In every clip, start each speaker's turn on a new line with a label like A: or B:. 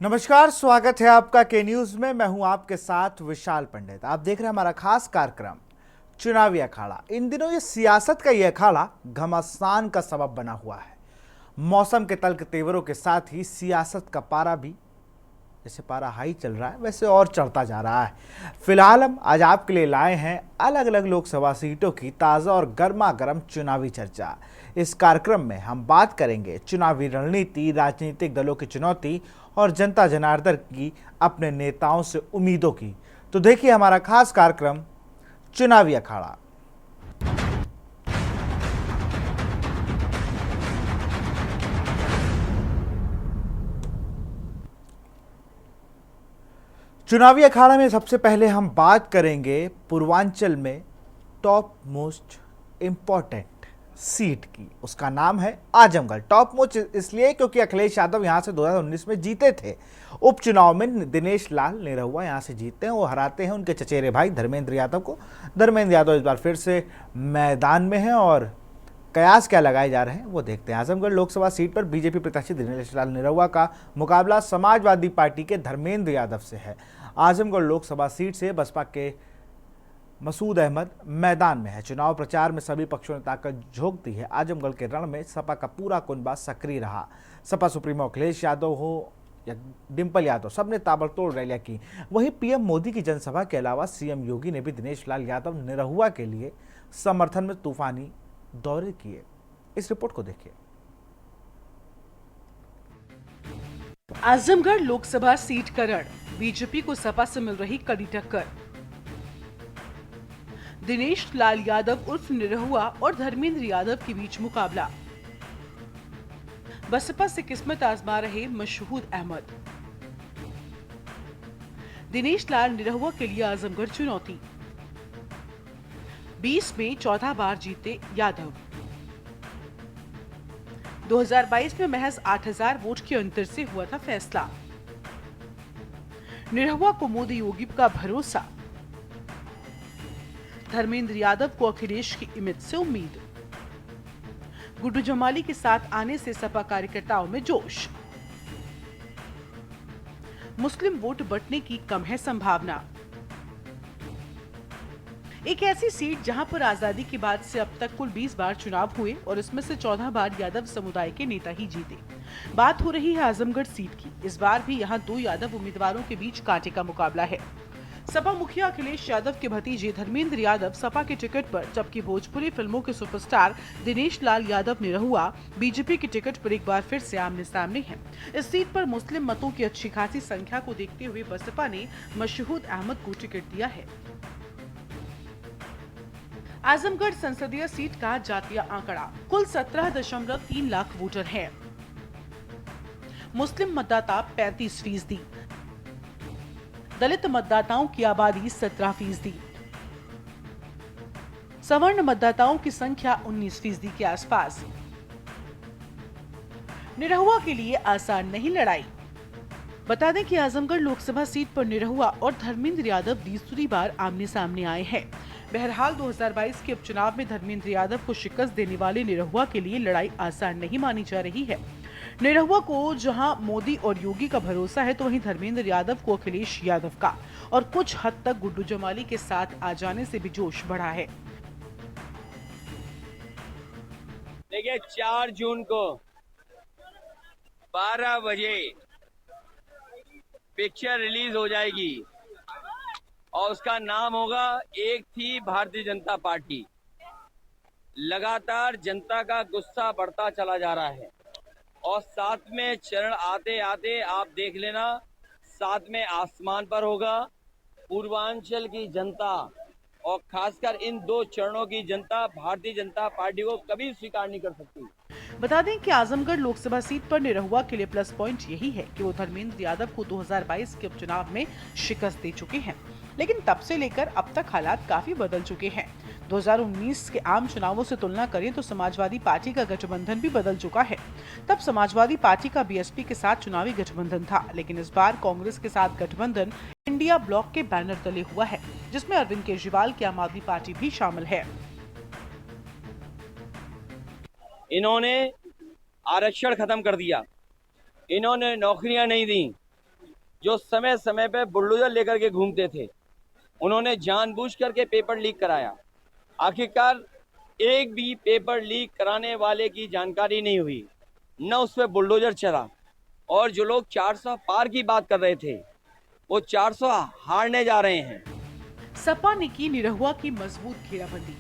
A: नमस्कार, स्वागत है आपका के न्यूज में। मैं हूं आपके साथ विशाल पंडित। आप देख रहे हैं हमारा खास कार्यक्रम चुनावी अखाड़ा। इन दिनों ये सियासत का ये अखाड़ा घमासान का सबब बना हुआ है। मौसम के तल्ख तेवरों के साथ ही सियासत का पारा भी, जैसे पारा हाई चल रहा है वैसे और चढ़ता जा रहा है। फिलहाल हम आज आपके लिए लाए हैं अलग अलग लोकसभा सीटों की ताज़ा और गर्मा गर्म चुनावी चर्चा। इस कार्यक्रम में हम बात करेंगे चुनावी रणनीति, राजनीतिक दलों की चुनौती और जनता जनार्दन की अपने नेताओं से उम्मीदों की। तो देखिए हमारा खास कार्यक्रम चुनावी अखाड़ा। चुनावी अखाड़ा में सबसे पहले हम बात करेंगे पूर्वांचल में टॉप मोस्ट इम्पॉर्टेंट सीट की। उसका नाम है आजमगढ़। टॉप मोस्ट इसलिए क्योंकि अखिलेश यादव यहां से 2019 में जीते थे। उपचुनाव में दिनेश लाल निरहुआ यहां से जीतते हैं। वो हराते हैं उनके चचेरे भाई धर्मेंद्र यादव को। धर्मेंद्र यादव इस बार फिर से मैदान में हैं और कयास क्या लगाए जा रहे हैं वो देखते हैं। आजमगढ़ लोकसभा सीट पर बीजेपी प्रत्याशी दिनेश लाल निरहुआ का मुकाबला समाजवादी पार्टी के धर्मेंद्र यादव से है। आजमगढ़ लोकसभा सीट से बसपा के मसूद अहमद मैदान में है। चुनाव प्रचार में सभी पक्षों ने ताकत झोंक दी है। आजमगढ़ के रण में सपा का पूरा कुनबा सक्रिय रहा। सपा सुप्रीमो अखिलेश यादव हो या डिंपल यादव, सबने ताबड़तोड़ रैलियां की। वहीं पीएम मोदी की जनसभा के अलावा सीएम योगी ने भी दिनेश लाल यादव निरहुआ के लिए समर्थन में तूफानी दौरे किए। इस रिपोर्ट को देखिए।
B: आजमगढ़ लोकसभा सीट का रण, बीजेपी को सपा से मिल रही कड़ी टक्कर। दिनेश लाल यादव उर्फ निरहुआ और धर्मेंद्र यादव के बीच मुकाबला। बसपा से किस्मत आजमा रहे मशहूद अहमद। दिनेश लाल निरहुआ के लिए आजमगढ़ चुनौती। 20 में 14 बार जीते यादव। 2022 में महज 8000 वोट के अंतर से हुआ था फैसला। निरहुआ को मोदी योगी का भरोसा। धर्मेंद्र यादव को अखिलेश की इमेज से उम्मीद। गुड्डू जमाली के साथ आने से सपा कार्यकर्ताओं में जोश। मुस्लिम वोट बंटने की कम है संभावना। एक ऐसी सीट जहां पर आजादी के बाद से अब तक कुल 20 बार चुनाव हुए और इसमें से 14 बार यादव समुदाय के नेता ही जीते। बात हो रही है आजमगढ़ सीट की। इस बार भी यहां दो यादव उम्मीदवारों के बीच कांटे का मुकाबला है। सपा मुखिया अखिलेश यादव के भतीजे धर्मेंद्र यादव सपा के टिकट पर, जबकि भोजपुरी फिल्मों के सुपरस्टार दिनेश लाल यादव निरहुआ बीजेपी के टिकट पर एक बार फिर से आमने सामने हैं। इस सीट पर मुस्लिम मतों की अच्छी खासी संख्या को देखते हुए बसपा ने मशहूद अहमद को टिकट दिया है। आजमगढ़ संसदीय सीट का जातीय आंकड़ा, कुल 17.3 लाख वोटर हैं। मुस्लिम मतदाता 35%, दलित मतदाताओं की आबादी 17%, सवर्ण मतदाताओं की संख्या 19% के आसपास। निरहुआ के लिए आसान नहीं लड़ाई। बता दें कि आजमगढ़ लोकसभा सीट पर निरहुआ और धर्मेंद्र यादव दूसरी बार आमने सामने आए हैं। बहरहाल 2022 के उपचुनाव में धर्मेंद्र यादव को शिकस्त देने वाले निरहुआ के लिए लड़ाई आसान नहीं मानी जा रही है। निरहुआ को जहां मोदी और योगी का भरोसा है, तो वहीं धर्मेंद्र यादव को अखिलेश यादव का और कुछ हद तक गुड्डू जमाली के साथ आ जाने से भी जोश बढ़ा है।
C: देखिए 4 जून को 12 बजे पिक्चर रिलीज हो जाएगी और उसका नाम होगा एक थी भारतीय जनता पार्टी। लगातार जनता का गुस्सा बढ़ता चला जा रहा है और 7वें चरण आते आते आप देख लेना 7वें आसमान पर होगा। पूर्वांचल की जनता और खासकर इन 2 चरणों की जनता भारतीय जनता पार्टी को कभी स्वीकार नहीं कर सकती।
B: बता दें कि आजमगढ़ लोकसभा सीट पर निरहुआ के लिए प्लस पॉइंट यही है कि वो धर्मेंद्र यादव को 2022 के उपचुनाव में शिकस्त दे चुके हैं, लेकिन तब से लेकर अब तक हालात काफी बदल चुके हैं। 2019 के आम चुनावों से तुलना करें तो समाजवादी पार्टी का गठबंधन भी बदल चुका है। तब समाजवादी पार्टी का बीएसपी के साथ चुनावी गठबंधन था, लेकिन इस बार कांग्रेस के साथ गठबंधन इंडिया ब्लॉक के बैनर तले हुआ है, जिसमें अरविंद केजरीवाल की आम आदमी पार्टी भी शामिल है।
C: इन्होंने आरक्षण खत्म कर दिया, इन्होंने नौकरियां नहीं दी, जो समय समय पे बुलडोजर लेकर के घूमते थे, उन्होंने जानबूझ करके पेपर लीक कराया। आखिरकार एक भी पेपर लीक कराने वाले की जानकारी नहीं हुई, न उस पर बुलडोजर चला, और जो लोग 400 पार की बात कर रहे थे वो 400 हारने जा रहे हैं।
B: सपा ने की निरहुआ की मजबूत घेराबंदी।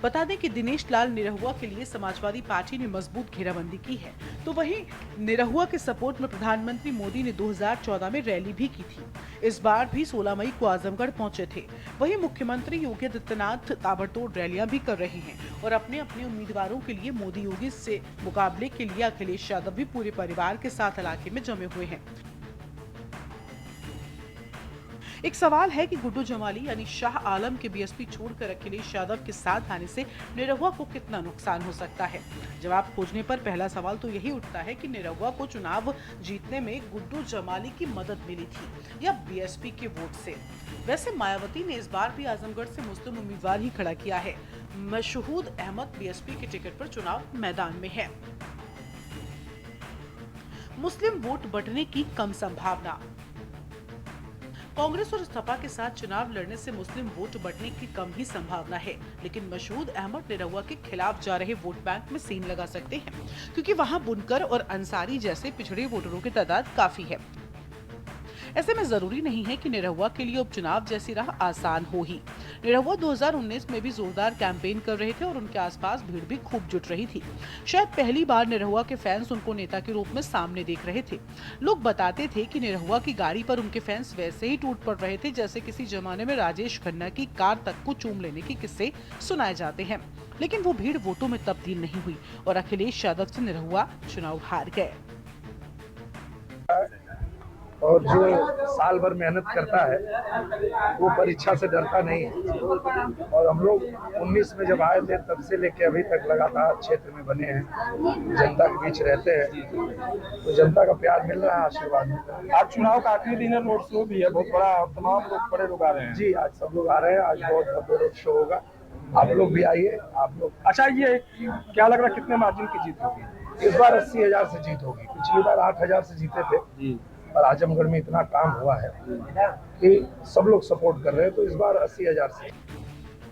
B: बता दें कि दिनेश लाल निरहुआ के लिए समाजवादी पार्टी ने मजबूत घेराबंदी की है, तो वहीं निरहुआ के सपोर्ट में प्रधानमंत्री मोदी ने 2014 में रैली भी की थी। इस बार भी 16 मई को आजमगढ़ पहुंचे थे। वहीं मुख्यमंत्री योगी आदित्यनाथ ताबड़तोड़ रैलियां भी कर रहे हैं और अपने अपने उम्मीदवारों के लिए मोदी योगी से मुकाबले के लिए अखिलेश यादव भी पूरे परिवार के साथ इलाके में जमे हुए हैं। एक सवाल है कि गुड्डू जमाली यानी शाह आलम के बीएसपी छोड़कर अखिलेश यादव के साथ आने से निरहुआ को कितना नुकसान हो सकता है। जवाब खोजने पर पहला सवाल तो यही उठता है कि निरहुआ को चुनाव जीतने में गुड्डू जमाली की मदद मिली थी या बीएसपी के वोट से। वैसे मायावती ने इस बार भी आजमगढ़ से मुस्लिम उम्मीदवार ही खड़ा किया है। मशहूद अहमद बीएसपी के टिकट पर चुनाव मैदान में है। मुस्लिम वोट बढ़ने की कम संभावना। कांग्रेस और सपा के साथ चुनाव लड़ने से मुस्लिम वोट बढ़ने की कम ही संभावना है, लेकिन मशहूद अहमद निरहुआ के खिलाफ जा रहे वोट बैंक में सीन लगा सकते हैं, क्योंकि वहां बुनकर और अंसारी जैसे पिछड़े वोटरों की तादाद काफी है। ऐसे में जरूरी नहीं है कि निरहुआ के लिए उपचुनाव जैसी राह आसान हो ही। निरहुआ 2019 में भी जोरदार कैंपेन कर रहे थे और उनके आसपास भीड़ भी खूब जुट रही थी। शायद पहली बार निरहुआ के फैंस उनको नेता के रूप में सामने देख रहे थे। लोग बताते थे कि निरहुआ की गाड़ी पर उनके फैंस वैसे ही टूट पड़ रहे थे जैसे किसी जमाने में राजेश खन्ना की कार तक को चूम लेने के किस्से सुनाए जाते हैं। लेकिन वो भीड़ वोटों में तब्दील नहीं हुई और अखिलेश यादव से निरहुआ चुनाव हार गए।
D: और जो साल भर मेहनत करता है वो परीक्षा से डरता नहीं है। और हम लोग 19 में जब आए थे तब से लेके अभी तक लगातार क्षेत्र में बने हैं, जनता के बीच रहते हैं, तो जनता का प्यार मिल रहा है, आशीर्वाद मिल रहा है।
E: आज चुनाव का आखिरी दिन है, रोड शो भी है बहुत बड़ा, तमाम लोग बड़े लोग आ रहे हैं।
D: जी, आज सब लोग आ रहे हैं, आज बहुत भव्य रोड शो होगा, आप लोग भी आइए। आप लोग
E: अच्छा, ये क्या लग रहा है कितने मार्जिन की जीत होगी?
D: इस बार 80,000 से जीत होगी। पिछली बार 8,000 से जीते थे
E: जी।
D: और आजमगढ़ में इतना काम हुआ है कि सब लोग सपोर्ट कर रहे हैं, तो इस बार 80,000 से।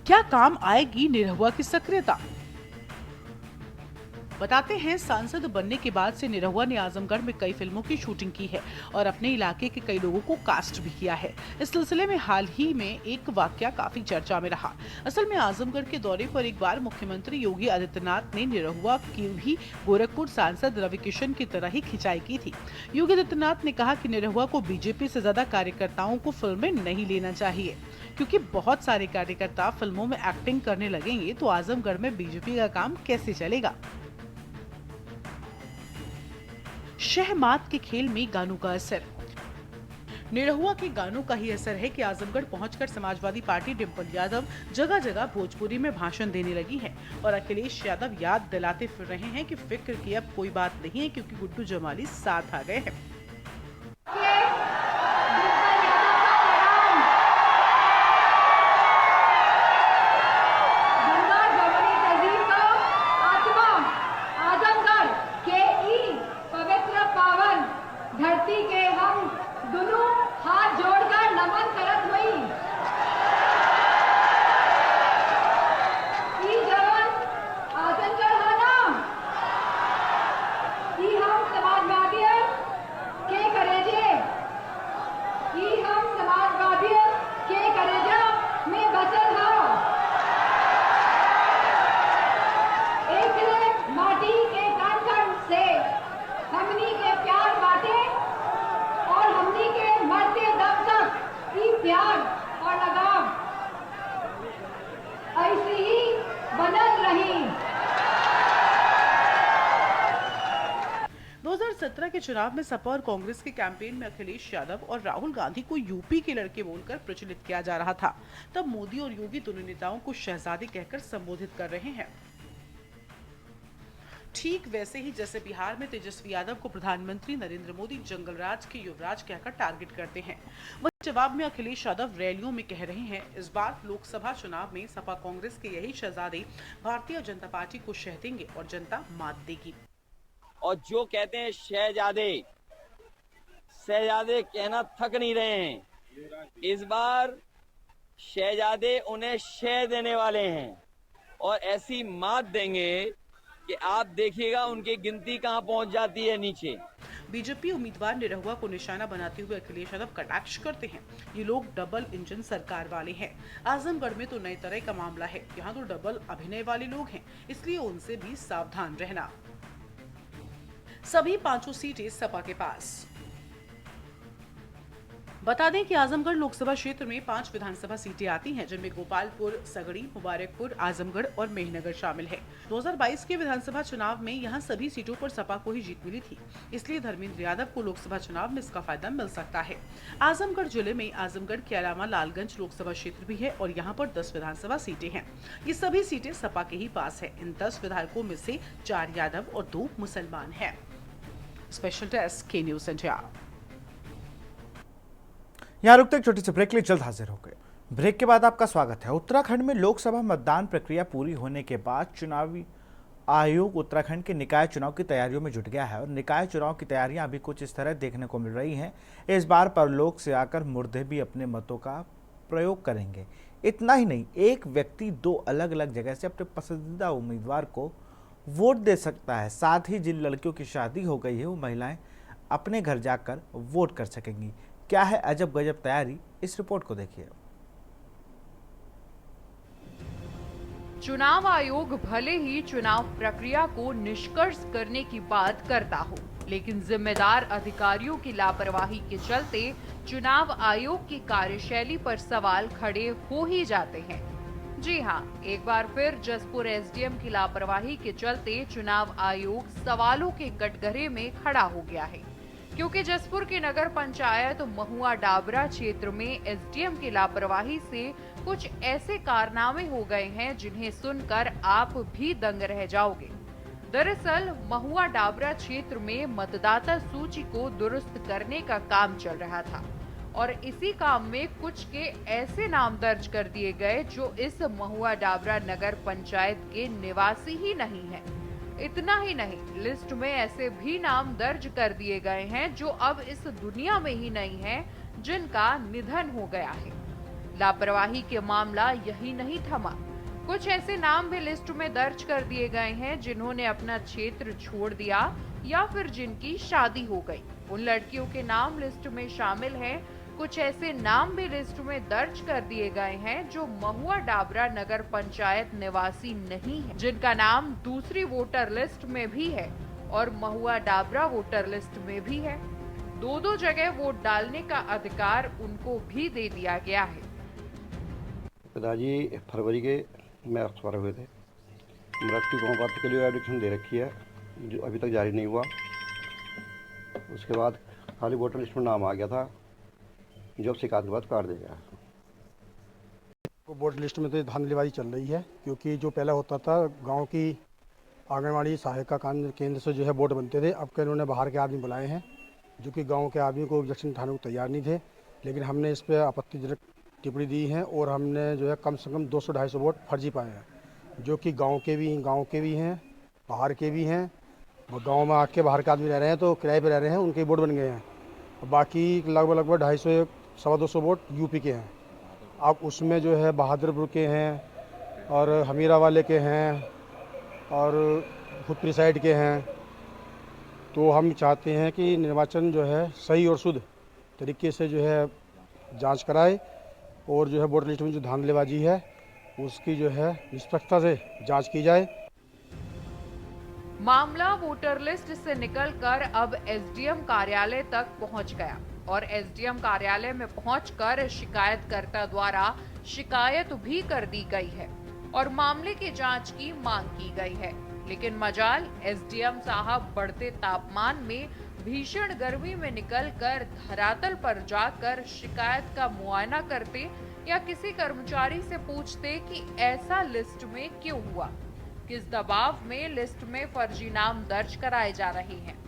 B: क्या काम आएगी निरहुआ की सक्रियता? बताते हैं, सांसद बनने के बाद से निरहुआ ने आजमगढ़ में कई फिल्मों की शूटिंग की है और अपने इलाके के कई लोगों को कास्ट भी किया है। इस सिलसिले में हाल ही में एक वाकया काफी चर्चा में रहा। असल में आजमगढ़ के दौरे पर एक बार मुख्यमंत्री योगी आदित्यनाथ ने निरहुआ की भी गोरखपुर सांसद रविकिशन की तरह ही खिंचाई की थी। योगी आदित्यनाथ ने कहा कि निरहुआ को बीजेपी से ज्यादा कार्यकर्ताओं को फिल्म में नहीं लेना चाहिए, क्योंकि बहुत सारे कार्यकर्ता फिल्मों में एक्टिंग करने लगेंगे तो आजमगढ़ में बीजेपी का काम कैसे चलेगा। शहमात के खेल में गानों का असर। निरहुआ के गानों का ही असर है कि आजमगढ़ पहुंचकर समाजवादी पार्टी डिम्पल यादव जगह जगह भोजपुरी में भाषण देने लगी है और अखिलेश यादव याद दिलाते फिर रहे हैं कि फिक्र की अब कोई बात नहीं है, क्योंकि गुड्डू जमाली साथ आ गए हैं।
F: धरती के हम दोनों हाथ जोड़कर नमन करत हुई। ई जवन आजमगढ़ है ना, ई हम समाजवादी के करेजे, ई हम समाजवादी के करेजा में बचल है। एक माटी के कण कण से हमनी के प्यार बाटे और हमनी के मरते दम तक ये प्यार और लगाव ऐसे ही बनल रही।
B: 2017 के चुनाव में सपा और कांग्रेस के कैंपेन में अखिलेश यादव और राहुल गांधी को यूपी के लड़के बोलकर प्रचलित किया जा रहा था। तब मोदी और योगी दोनों नेताओं को शहजादे कहकर संबोधित कर रहे हैं। ठीक वैसे ही जैसे बिहार में तेजस्वी यादव को प्रधानमंत्री नरेंद्र मोदी जंगलराज के युवराज कहकर टारगेट करते हैं, वहीं जवाब में अखिलेश यादव रैलियों में कह रहे हैं इस बार लोकसभा चुनाव में सपा कांग्रेस के यही शहजादे भारतीय जनता पार्टी को शह देंगे और जनता मात देगी।
C: और जो कहते हैं शहजादे, शहजादे कहना थक नहीं रहे हैं। इस बार शहजादे उन्हें शह देने वाले हैं और ऐसी मात देंगे कि आप देखिएगा उनकी गिनती कहां पहुंच जाती है नीचे।
B: बीजेपी उम्मीदवार निरहुआ को निशाना बनाते हुए अखिलेश यादव कटाक्ष करते हैं। ये लोग डबल इंजन सरकार वाले हैं। आजमगढ़ में तो नई तरह का मामला है। यहाँ तो डबल अभिनय वाले लोग हैं, इसलिए उनसे भी सावधान रहना। सभी 5 सीटें सपा के पास। बता दें कि आजमगढ़ लोकसभा क्षेत्र में 5 विधानसभा सीटें आती हैं, जिनमें गोपालपुर, सगड़ी, मुबारकपुर, आजमगढ़ और मेहनगर शामिल है। 2022 के विधानसभा चुनाव में यहां सभी सीटों पर सपा को ही जीत मिली थी, इसलिए धर्मेंद्र यादव को लोकसभा चुनाव में इसका फायदा मिल सकता है। आजमगढ़ जिले में आजमगढ़ के अलावा लालगंज लोकसभा क्षेत्र भी है और यहाँ पर 10 विधानसभा सीटें हैं। ये सभी सीटें सपा के ही पास है। इन 10 विधायकों में से 4 यादव और 2 मुसलमान हैं। स्पेशल डेस्क के न्यूज़ इंडिया।
A: यहाँ रुकते एक छोटी सी ब्रेक के लिए जल्द हाजिर हो गए। ब्रेक के बाद आपका स्वागत है। उत्तराखंड में लोकसभा मतदान प्रक्रिया पूरी होने के बाद चुनावी आयोग उत्तराखंड के निकाय चुनाव की तैयारियों में जुट गया है और निकाय चुनाव की तैयारियां अभी कुछ इस तरह देखने को मिल रही हैं। इस बार परलोक से आकर मुर्दे भी अपने मतों का प्रयोग करेंगे। इतना ही नहीं, एक व्यक्ति 2 अलग अलग जगह से अपने पसंदीदा उम्मीदवार को वोट दे सकता है। साथ ही जिन लड़कियों की शादी हो गई है वो महिलाएं अपने घर जाकर वोट कर सकेंगी। क्या है अजब गजब तैयारी, इस रिपोर्ट को देखिए।
G: चुनाव आयोग भले ही चुनाव प्रक्रिया को निष्कर्ष करने की बात करता हो, लेकिन जिम्मेदार अधिकारियों की लापरवाही के चलते चुनाव आयोग की कार्यशैली पर सवाल खड़े हो ही जाते हैं। जी हां, एक बार फिर जसपुर एसडीएम की लापरवाही के चलते चुनाव आयोग सवालों के कटघरे में खड़ा हो गया है, क्योंकि जसपुर की नगर पंचायत महुआ डाबरा क्षेत्र में एसडीएम की लापरवाही से कुछ ऐसे कारनामे हो गए हैं जिन्हें सुनकर आप भी दंग रह जाओगे। दरअसल महुआ डाबरा क्षेत्र में मतदाता सूची को दुरुस्त करने का काम चल रहा था और इसी काम में कुछ के ऐसे नाम दर्ज कर दिए गए जो इस महुआ डाबरा नगर पंचायत के निवासी ही नहीं है। इतना ही नहीं, लिस्ट में ऐसे भी नाम दर्ज कर दिए गए हैं जो अब इस दुनिया में ही नहीं है, जिनका निधन हो गया है। लापरवाही के मामला यही नहीं थमा, कुछ ऐसे नाम भी लिस्ट में दर्ज कर दिए गए हैं जिन्होंने अपना क्षेत्र छोड़ दिया या फिर जिनकी शादी हो गई। उन लड़कियों के नाम लिस्ट में शामिल हैं। कुछ ऐसे नाम भी लिस्ट में दर्ज कर दिए गए हैं जो महुआ डाबरा नगर पंचायत निवासी नहीं है, जिनका नाम दूसरी वोटर लिस्ट में भी है और महुआ डाबरा वोटर लिस्ट में भी है। 2 जगह वोट डालने का अधिकार उनको भी दे दिया गया है।
E: पिताजी फरवरी के में एक्सपायर हुए थे। मृत्यु प्रमाण पत्र के लिए एप्लीकेशन दे रखी है जो अभी तक जारी नहीं हुआ। उसके बाद खाली वोटर लिस्ट में नाम आ गया था, जो शिकायत के बाद काट देगा।
H: वोटर लिस्ट में तो धांधलीबाजी चल रही है, क्योंकि जो पहले होता था गांव की आंगनवाड़ी सहायिका केंद्र से जो है वोट बनते थे, अब के इन्होंने बाहर के आदमी बुलाए हैं जो कि गांव के आदमी को ऑब्जेक्शन उठाने को तैयार नहीं थे। लेकिन हमने इस पर आपत्तिजनक टिप्पणी दी है और हमने जो है कम से कम 200-250 वोट फर्जी पाए हैं, जो कि गाँव के भी हैं, बाहर के भी हैं। गाँव में आके बाहर के आदमी रह रहे हैं तो किराए पर रह रहे हैं, उनके वोट बन गए हैं। बाकी लगभग 250-200 वोट यूपी के हैं। अब उसमें जो है बहादुरपुर के हैं और हमीरा वाले के हैं और खुदपुरी साइड के हैं। तो हम चाहते हैं कि निर्वाचन जो है सही और शुद्ध तरीके से जो है जांच कराए और जो है वोटर लिस्ट में जो धांधलीबाजी है उसकी जो है निष्पक्षता से जांच की जाए।
G: मामला वोटर लिस्ट से निकलकर अब एसडीएम कार्यालय तक पहुंच गया और एसडीएम कार्यालय में पहुंचकर शिकायतकर्ता द्वारा शिकायत भी कर दी गई है और मामले की जांच की मांग की गई है। लेकिन मजाल, एसडीएम साहब बढ़ते तापमान में भीषण गर्मी में निकलकर धरातल पर जाकर शिकायत का मुआयना करते या किसी कर्मचारी से पूछते कि ऐसा लिस्ट में क्यों हुआ, किस दबाव में लिस्ट में फर्जी नाम दर्ज कराए जा रहे हैं।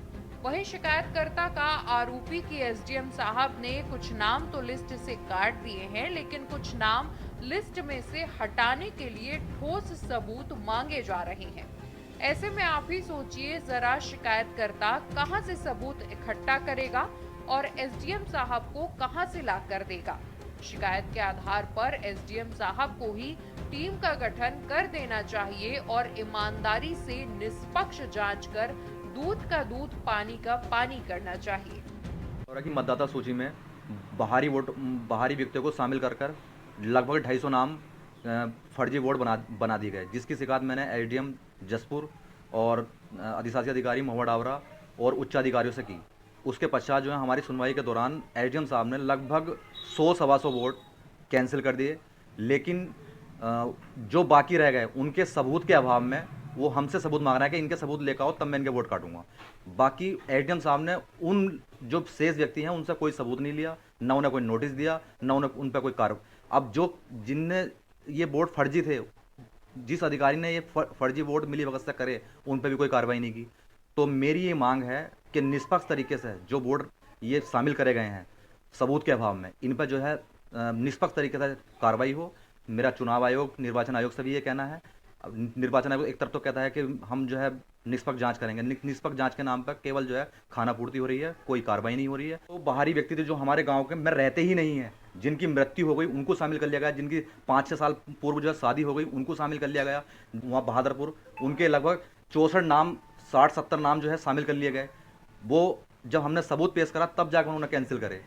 G: वहीं शिकायतकर्ता का आरोपी की एसडीएम साहब ने कुछ नाम तो लिस्ट से काट दिए हैं, लेकिन कुछ नाम लिस्ट में से हटाने के लिए ठोस सबूत मांगे जा रहे हैं। ऐसे में आप ही सोचिए जरा, शिकायतकर्ता कहां से सबूत इकट्ठा करेगा और एसडीएम साहब को कहां से ला कर देगा। शिकायत के आधार पर एसडीएम साहब को ही टीम का गठन कर देना चाहिए और ईमानदारी से निष्पक्ष जांच कर दूध का दूध पानी का पानी करना चाहिए।
I: और कि मतदाता सूची में बाहरी व्यक्तियों को शामिल कर लगभग 250 नाम फर्जी वोट बना दिए गए, जिसकी शिकायत मैंने एसडीएम जसपुर और अधिशासी अधिकारी महुआ डाबरा और उच्चाधिकारियों से की। उसके पश्चात जो है हमारी सुनवाई के दौरान एसडीएम साहब ने लगभग 100-125 वोट कैंसिल कर दिए, लेकिन जो बाकी रह गए उनके सबूत के अभाव में वो हमसे सबूत मांग रहा है कि इनके सबूत लेकर आओ तब मैं इनके वोट काटूंगा। बाकी एसडीएम साहब ने उन जो शेष व्यक्ति हैं उनसे कोई सबूत नहीं लिया, न उन्हें कोई नोटिस दिया, न उन्हें उन पर कोई कार्रवाई। अब जो जिनने ये वोट फर्जी थे, जिस अधिकारी ने ये फर्जी वोट मिली भगत से करे, उन पर भी कोई कार्रवाई नहीं की। तो मेरी ये मांग है कि निष्पक्ष तरीके से जो वोट ये शामिल करे गए हैं सबूत के अभाव में, इन पर जो है निष्पक्ष तरीके से कार्रवाई हो। मेरा चुनाव आयोग, निर्वाचन आयोग से भी ये कहना है। निर्वाचन आयोग एक तरफ तो कहता है कि हम जो है निष्पक्ष जांच करेंगे, निष्पक्ष जांच के नाम पर केवल जो है खाना पूर्ति हो रही है, कोई कार्रवाई नहीं हो रही है। तो बाहरी व्यक्ति थे जो हमारे गांव के में रहते ही नहीं है, जिनकी मृत्यु हो गई उनको शामिल कर लिया गया, जिनकी 5-6 साल पूर्व जो है शादी हो गई उनको शामिल कर लिया गया। वहाँ बहादुरपुर उनके लगभग 64 नाम, 60-70 नाम जो है शामिल कर लिए गए। वो जब हमने सबूत पेश करा तब जाकर उन्होंने कैंसिल करे।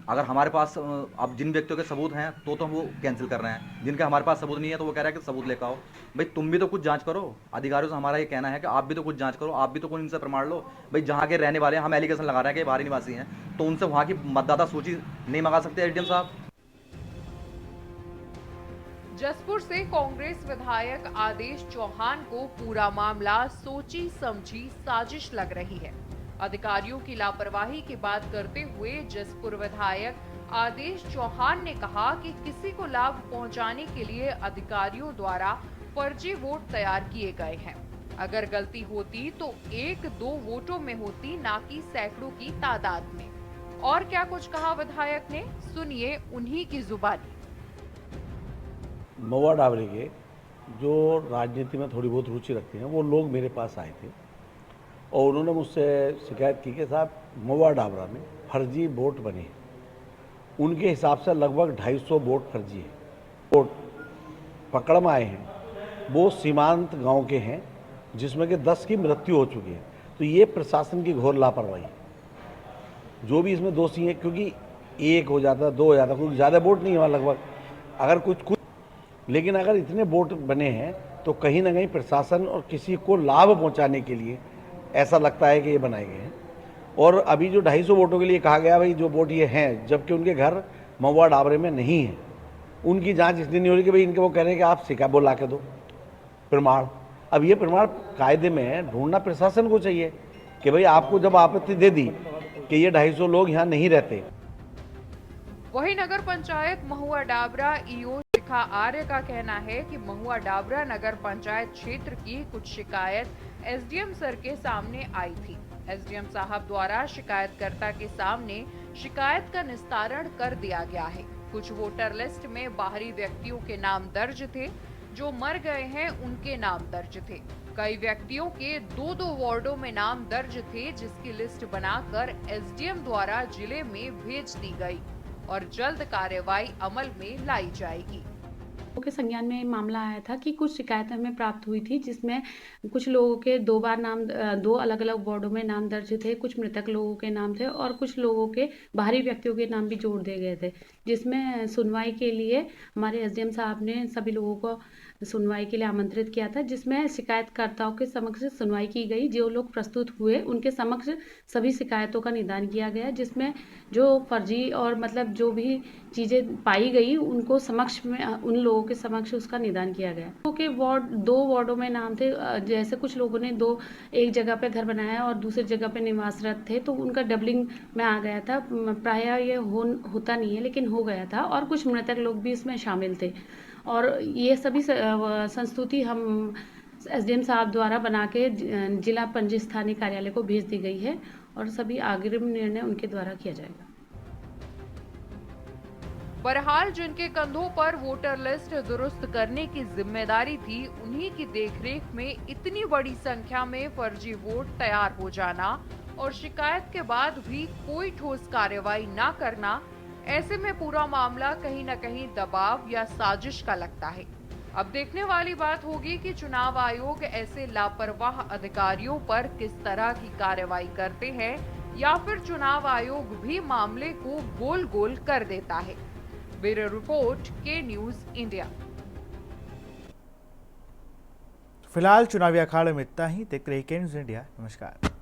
I: अगर हमारे पास अब जिन व्यक्तियों के सबूत हैं तो हम वो कैंसिल कर रहे हैं, जिनके हमारे पास सबूत नहीं है तो वो कह रहा है कि सबूत लेकर आओ। भाई तुम भी तो कुछ जांच करो। अधिकारियों से हमारा ये कहना है कि आप भी तो कुछ जांच करो, आप भी तो कुछ इनसे प्रमाण लो। भाई जहाँ के रहने वाले हैं, हम एलिगेशन लगा रहे हैं कि बाहरी निवासी हैं, तो उनसे वहाँ की मतदाता सूची नहीं मंगा सकते एसडीएम साहब?
G: जसपुर से कांग्रेस विधायक आदेश चौहान को पूरा मामला सोची समझी साजिश लग रही है। अधिकारियों की लापरवाही की बात करते हुए जसपुर विधायक आदेश चौहान ने कहा कि किसी को लाभ पहुंचाने के लिए अधिकारियों द्वारा फर्जी वोट तैयार किए गए हैं। अगर गलती होती तो 1-2 वोटों में होती, ना कि सैकड़ों की तादाद में। और क्या कुछ कहा विधायक ने, सुनिए उन्हीं की जुबानी।
J: महुआ डाबरे के जो राजनीति में थोड़ी बहुत रुचि रखते हैं वो लोग मेरे पास आए थे और उन्होंने मुझसे शिकायत की कि साहब महुआ डाबरा में फर्जी वोट बने हैं। उनके हिसाब से लगभग 250 वोट फर्जी है। वोट पकड़ में आए हैं वो सीमांत गांव के हैं जिसमें कि 10 की मृत्यु हो चुकी है। तो ये प्रशासन की घोर लापरवाही है। जो भी इसमें दोषी है, क्योंकि 1 हो जाता, 2 हो जाता, क्योंकि ज़्यादा वोट नहीं हुआ लगभग, अगर कुछ लेकिन अगर इतने वोट बने हैं तो कहीं ना कहीं प्रशासन और किसी को लाभ पहुंचाने के लिए ऐसा लगता है कि ये बनाए गए हैं। और अभी जो 250 वोटों के लिए कहा गया भाई जो वोट ये हैं, जबकि उनके घर महुआ डाबरे में नहीं है, उनकी जांच इसलिए नहीं हो रही कि भाई इनके वो कह रहे हैं कि आप शिकायत ला के दो प्रमाण। अब ये प्रमाण कायदे में ढूंढना प्रशासन को चाहिए कि भाई आपको जब आपत्ति दे दी कि ये 250 लोग यहाँ नहीं रहते।
G: वही नगर पंचायत महुआ डाबरा ईओ शिखा आर्य का कहना है कि महुआ डाबरा नगर पंचायत क्षेत्र की कुछ शिकायत एसडीएम सर के सामने आई थी। एसडीएम साहब द्वारा शिकायतकर्ता के सामने शिकायत का निस्तारण कर दिया गया है। कुछ वोटर लिस्ट में बाहरी व्यक्तियों के नाम दर्ज थे, जो मर गए हैं उनके नाम दर्ज थे। कई व्यक्तियों के 2-2 वार्डों में नाम दर्ज थे, जिसकी लिस्ट बनाकर एसडीएम द्वारा जिले में भेज दी गई और जल्द कार्रवाई अमल में लाई जाएगी।
K: के संज्ञान में मामला आया था कि कुछ शिकायतें हमें प्राप्त हुई थी, जिसमें कुछ लोगों के 2 बार नाम 2 अलग अलग वार्डों में नाम दर्ज थे, कुछ मृतक लोगों के नाम थे और कुछ लोगों के बाहरी व्यक्तियों के नाम भी जोड़ दिए गए थे। जिसमें सुनवाई के लिए हमारे एसडीएम साहब ने सभी लोगों को सुनवाई के लिए आमंत्रित किया था, जिसमें शिकायतकर्ताओं के समक्ष सुनवाई की गई। जो लोग प्रस्तुत हुए उनके समक्ष सभी शिकायतों का निदान किया गया, जिसमें जो फर्जी और मतलब जो भी चीज़ें पाई गई उनको समक्ष में उन लोगों के समक्ष उसका निदान किया गया। क्योंकि 2 वार्डों में नाम थे, जैसे कुछ लोगों ने एक जगह पे घर बनाया और दूसरी जगह पे निवासरत थे, तो उनका डबलिंग में आ गया था। प्रायः ये होता नहीं है लेकिन हो गया था, और कुछ मृतक लोग भी इसमें शामिल थे। और ये सभी संस्तुति हम एसडीएम साहब द्वारा बना के जिला पंजीय स्थानीय कार्यालय को भेज दी गई है और सभी अग्रिम निर्णय उनके द्वारा किया जाएगा।
G: बहरहाल जिनके कंधों पर वोटर लिस्ट दुरुस्त करने की जिम्मेदारी थी, उन्हीं की देखरेख में इतनी बड़ी संख्या में फर्जी वोट तैयार हो जाना और शिकायत के बाद भी कोई ठोस कार्रवाई न करना, ऐसे में पूरा मामला कहीं न कहीं दबाव या साजिश का लगता है। अब देखने वाली बात होगी कि चुनाव आयोग ऐसे लापरवाह अधिकारियों पर किस तरह की कार्रवाई करते हैं, या फिर चुनाव आयोग भी मामले को गोल गोल कर देता है। ब्यूरो रिपोर्ट, के न्यूज़ इंडिया।
A: फिलहाल चुनावी अखाड़े में इतना ही। देख रहे के न्यूज़ इंडिया। नमस्कार।